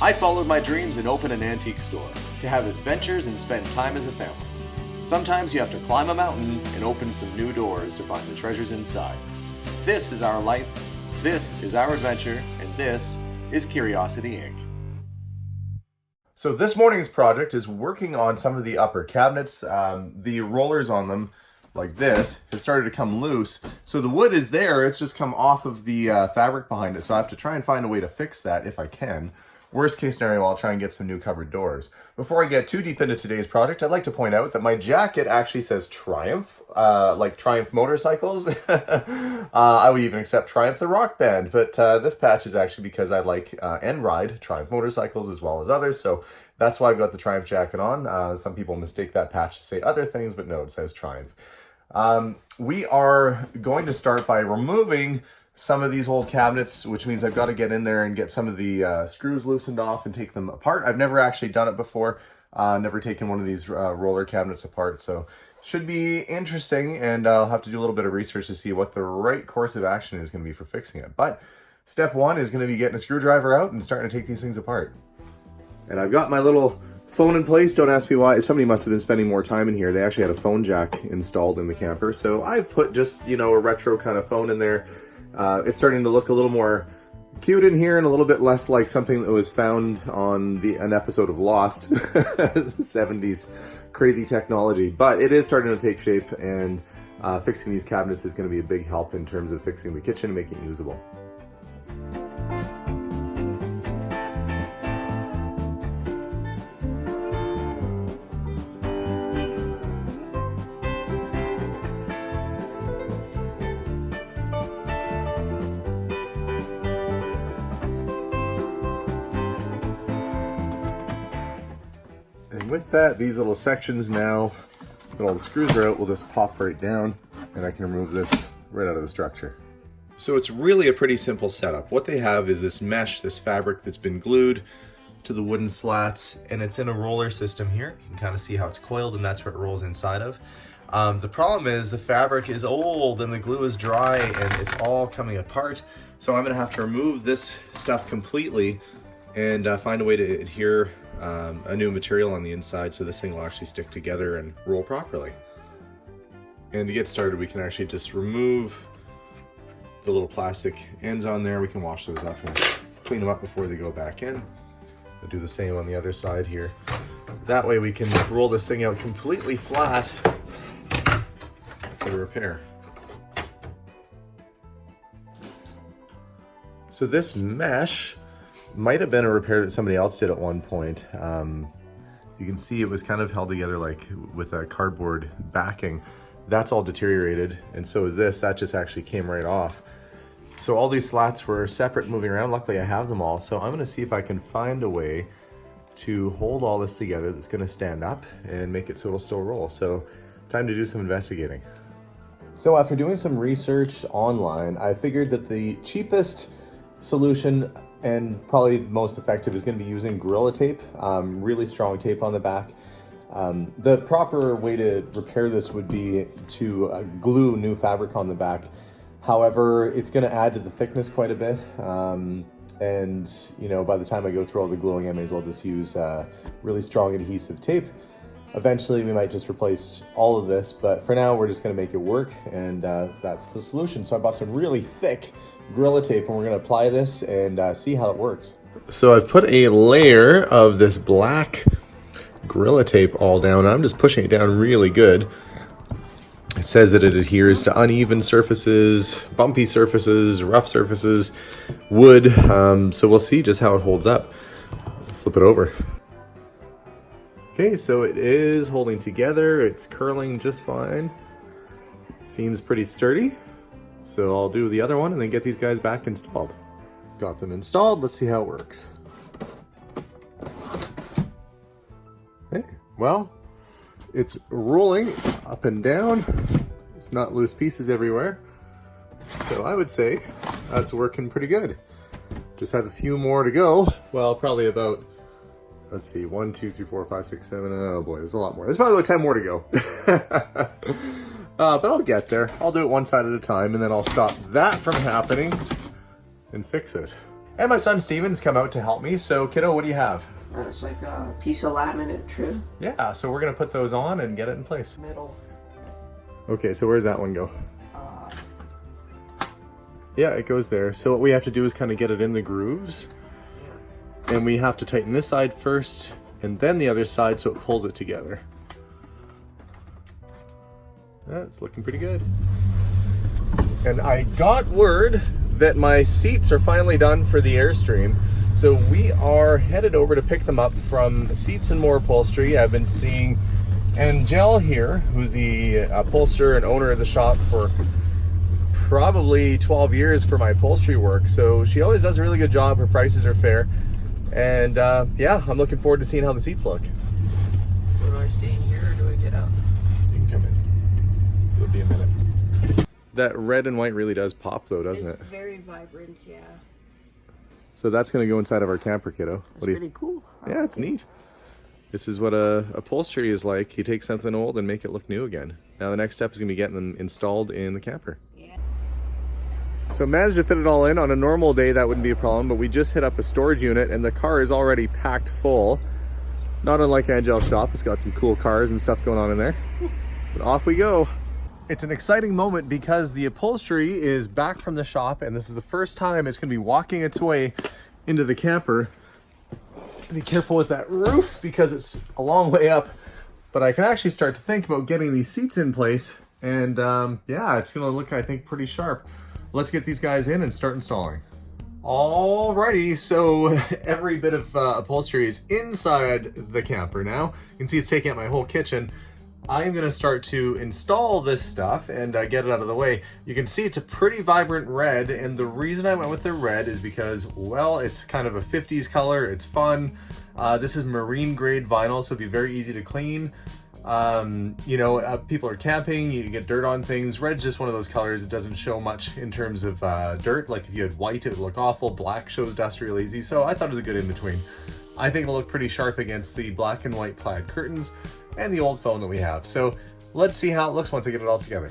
I followed my dreams and opened an antique store to have adventures and spend time as a family. Sometimes you have to climb a mountain and open some new doors to find the treasures inside. This is our life, this is our adventure, and this is Curiosity Inc. So this morning's project is working on some of the upper cabinets. The rollers on them, like this, have started to come loose. So the wood is there, it's just come off of the fabric behind it. So I have to try and find a way to fix that if I can. Worst case scenario, I'll try and get some new cupboard doors. Before I get too deep into today's project, I'd like to point out that my jacket actually says Triumph, like Triumph motorcycles. I would even accept Triumph the rock band, but this patch is actually because I like and ride Triumph motorcycles as well as others, so that's why I've got the Triumph jacket on. Some people mistake that patch to say other things, but no, it says Triumph. We are going to start by removing some of these old cabinets, which means I've got to get in there and get some of the screws loosened off and take them apart. I've never actually done it before, never taken one of these roller cabinets apart, so should be interesting, and I'll have to do a little bit of research to see what the right course of action is going to be for fixing it. But step one is going to be getting a screwdriver out and starting to take these things apart. And I've got my little phone in place. Don't ask me why. Somebody must have been spending more time in here. They actually had a phone jack installed in the camper, so I've put just, you know, a retro kind of phone in there. It's starting to look a little more cute in here and a little bit less like something that was found on an episode of Lost. 70s crazy technology. But it is starting to take shape, and fixing these cabinets is going to be a big help in terms of fixing the kitchen and making it usable. And with that, these little sections now, that all the screws are out, will just pop right down, and I can remove this right out of the structure. So it's really a pretty simple setup. What they have is this mesh, this fabric that's been glued to the wooden slats, and it's in a roller system here. You can kind of see how it's coiled, and that's what it rolls inside of. The problem is the fabric is old and the glue is dry and it's all coming apart. So I'm gonna have to remove this stuff completely and find a way to adhere a new material on the inside so this thing will actually stick together and roll properly. And to get started, we can actually just remove the little plastic ends on there. We can wash those up and clean them up before they go back in. We'll do the same on the other side here. That way we can roll this thing out completely flat for the repair. So this mesh might have been a repair that somebody else did at one point. You can see it was kind of held together like with a cardboard backing. That's all deteriorated, and so is this. That just actually came right off. So all these slats were separate moving around. Luckily I have them all, so I'm gonna see if I can find a way to hold all this together that's gonna stand up and make it so it'll still roll. So time to do some investigating. So after doing some research online, I figured that the cheapest solution and probably the most effective is going to be using Gorilla Tape, really strong tape on the back. The proper way to repair this would be to glue new fabric on the back. However, it's going to add to the thickness quite a bit. And you know, by the time I go through all the gluing, I may as well just use really strong adhesive tape. Eventually we might just replace all of this, but for now we're just going to make it work, and that's the solution. So I bought some really thick Gorilla Tape, and we're going to apply this and see how it works. So I've put a layer of this black Gorilla Tape all down. I'm just pushing it down really good. It says that it adheres to uneven surfaces, bumpy surfaces, rough surfaces, wood. So we'll see just how it holds up. Flip it over. Okay, so it is holding together. It's curling just fine. Seems pretty sturdy. So I'll do the other one and then get these guys back installed. Got them installed. Let's see how it works. Okay, well, it's rolling up and down. There's not loose pieces everywhere. So I would say that's working pretty good. Just have a few more to go. Well, probably about, let's see, 1, 2, 3, 4, 5, 6, 7. Oh boy, there's a lot more. There's probably about 10 more to go. But I'll get there. I'll do it one side at a time, and then I'll stop that from happening and fix it. And my son Steven's come out to help me. So kiddo, what do you have? It's like a piece of laminate trim. Yeah, so we're gonna put those on and get it in place. Middle. Okay, so where's that one go? Yeah, it goes there. So what we have to do is kind of get it in the grooves. And we have to tighten this side first and then the other side so it pulls it together. That's looking pretty good. And I got word that my seats are finally done for the Airstream. So we are headed over to pick them up from Seats and More Upholstery. I've been seeing Angel here, who's the upholsterer and owner of the shop for probably 12 years for my upholstery work. So she always does a really good job. Her prices are fair. And yeah, I'm looking forward to seeing how the seats look. So do I stay in here or do I get out? You can come in. It'll be a minute. That red and white really does pop though, doesn't it? It's very vibrant, yeah. So that's going to go inside of our camper, kiddo. It's pretty cool. Yeah, it's neat. This is what a upholstery is like. You take something old and make it look new again. Now the next step is going to be getting them installed in the camper. Yeah. So managed to fit it all in. On a normal day that wouldn't be a problem, but we just hit up a storage unit and the car is already packed full. Not unlike Angel's shop, it's got some cool cars and stuff going on in there. But off we go. It's an exciting moment because the upholstery is back from the shop and this is the first time it's going to be walking its way into the camper. Be careful with that roof because it's a long way up, but I can actually start to think about getting these seats in place and yeah, it's going to look, I think, pretty sharp. Let's get these guys in and start installing. Alrighty, so every bit of upholstery is inside the camper now. You can see it's taking up my whole kitchen. I'm gonna start to install this stuff and get it out of the way. You can see it's a pretty vibrant red, and the reason I went with the red is because, well, it's kind of a 50s color, it's fun. This is marine grade vinyl, so it'll be very easy to clean. You know, people are camping, you get dirt on things. Red's just one of those colors, it doesn't show much in terms of dirt. Like if you had white, it would look awful. Black shows dust real easy, so I thought it was a good in-between. I think it'll look pretty sharp against the black and white plaid curtains and the old phone that we have. So let's see how it looks once I get it all together.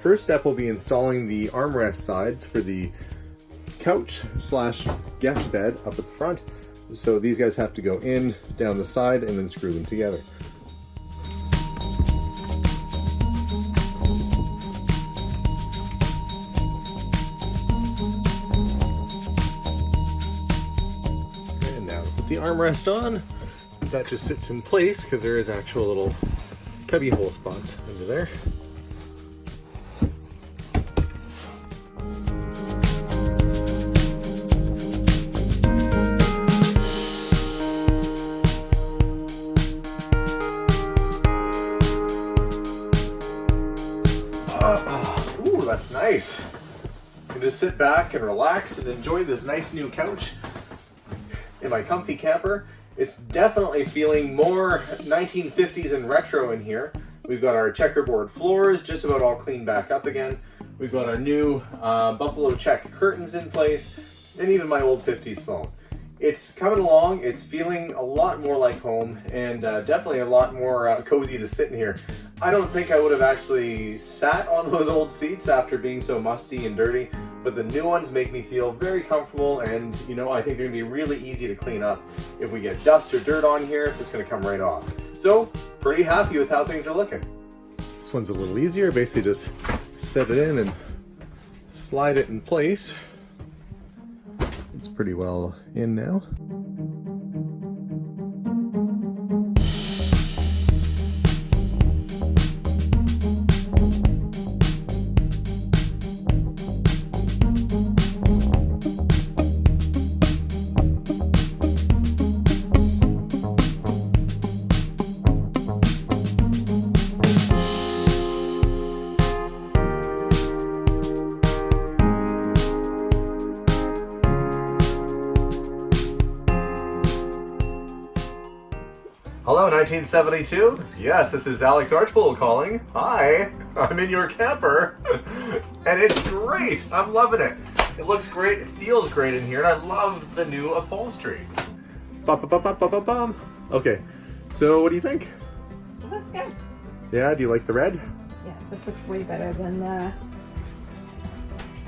First step will be installing the armrest sides for the couch slash guest bed up at the front. So these guys have to go in, down the side, and then screw them together. And now put the armrest on. That just sits in place because there is actual little cubby hole spots under there. Ooh, that's nice. You can just sit back and relax and enjoy this nice new couch in my comfy camper. It's definitely feeling more 1950s and retro in here. We've got our checkerboard floors just about all cleaned back up again. We've got our new buffalo check curtains in place, and even my old 50s phone. It's coming along, it's feeling a lot more like home, and definitely a lot more cozy to sit in here. I don't think I would have actually sat on those old seats after being so musty and dirty, but the new ones make me feel very comfortable, and you know, I think they're gonna be really easy to clean up. If we get dust or dirt on here, it's gonna come right off. So, pretty happy with how things are looking. This one's a little easier. Basically just set it in and slide it in place. It's pretty well in now. Hello, 1972. Yes, this is Alex Archbold calling. Hi, I'm in your camper, and it's great. I'm loving it. It looks great. It feels great in here, and I love the new upholstery. Okay, so what do you think? It looks good. Yeah, do you like the red? Yeah, this looks way better than the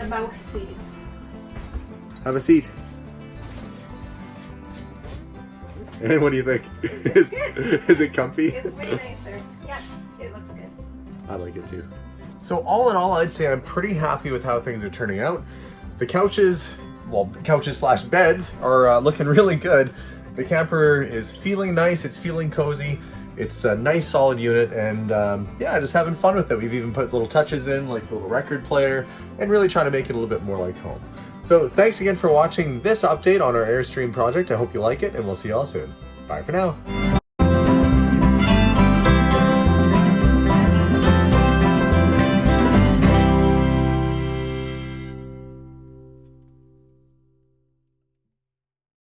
mouse seats. Have a seat. And what do you think? It's good. Is it comfy? It's way nicer. Yeah, it looks good. I like it too. So all in all, I'd say I'm pretty happy with how things are turning out. The couches, well, couches slash beds are looking really good. The camper is feeling nice, it's feeling cozy. It's a nice solid unit, and yeah, just having fun with it. We've even put little touches in, like the little record player, and really trying to make it a little bit more like home. So thanks again for watching this update on our Airstream project. I hope you like it, and we'll see you all soon. Bye for now.